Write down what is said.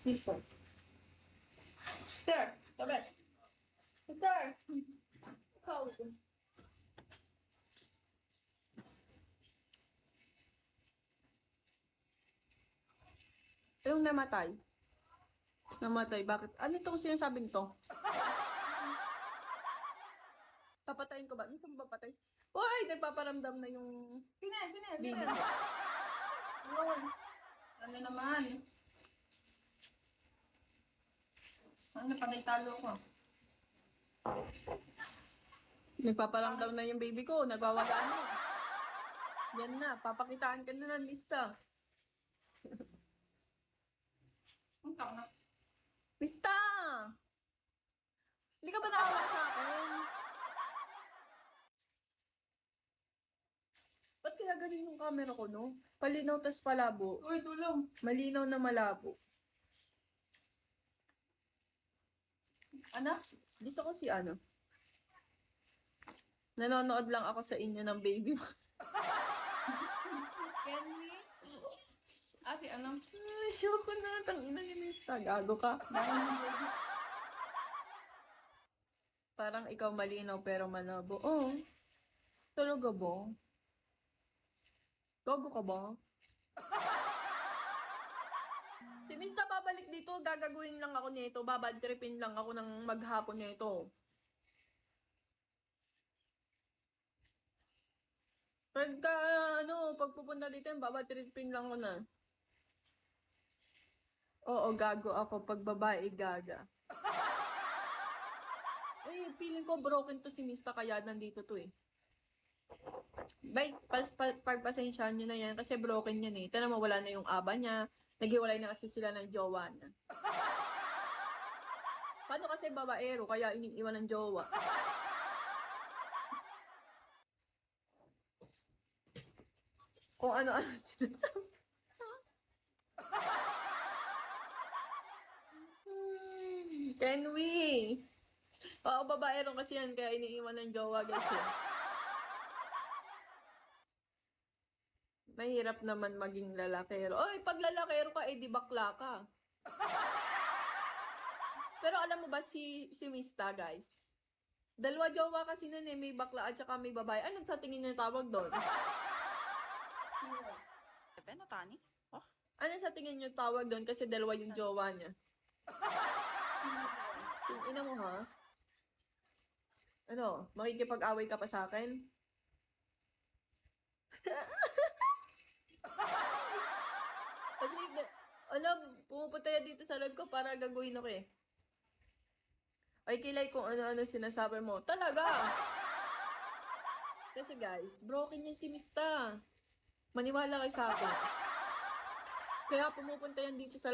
Mister. Sir, tabi. Mister. Ikaw. Anong namatay? Namatay, bakit? Ano itong sinasabing to? Papatayin ko ba? Gusto mo ba patay? Uy! Nagpaparamdam na yung baby. Ano naman? Ano, panay-talo ko. Nagpaparamdam na yung baby ko. Nagwawala na. Yan na. Papakitaan ka na ng lista. Ang tao na. Lista! Hindi ka ba naawa sa akin? Ba't kaya ganun yung camera ko, no? Palinaw tas palabo. Uy, tulong. Malinaw na malabo. Ano? Gusto ko si ano. Nanonood lang ako sa inyo ng baby mo. Can we? Ate, ano? Ay, show ko na. Tangina ni Mista. Gago ka. Parang ikaw malinaw pero malabo. Oo. Talaga ba? Gago ka ba? Si Mista babalik dito. Gagaguhin lang ako nito. Babadtripin lang ako ng maghapon nito. Pagka, pag pupunta dito, babadtripin lang ko na. Oo, gago ako. Pag babae, gaga. Eh, feeling ko broken to si Mista kaya nandito to eh. Bay, pagpasensyahan nyo na yan kasi broken yan eh. Tala mo, wala na yung aba niya. Naghiwalay na kasi sila ng jowa niya. Paano kasi babaero kaya iniiwan ng jowa? Kung ano-ano sinasabi. Can we? Oo, babaero kasi yan kaya iniiwan ng jowa guys eh. Mahirap naman maging lalakero. Oy, pag lalakero ka, eh di bakla ka. Pero alam mo ba si Mista, guys? Dalawa jowa kasi nun eh, may bakla at saka may babae. Anong sa tingin niyo yung tawag doon? Depende, Tani. Oh, Ano sa tingin niyo tawag doon kasi dalawa yung jowa niya? Yung ina mo ha? Ano, makikipag-away ka pa sa akin? Kasi, alam, pumupunta yan dito sa loob ko para gagawin ako eh. Ay, kilay kung ano-ano sinasabi mo. Talaga! Kasi guys, broken yan si Mista. Maniwala kayo sa akin. Kaya pumupunta yan dito sa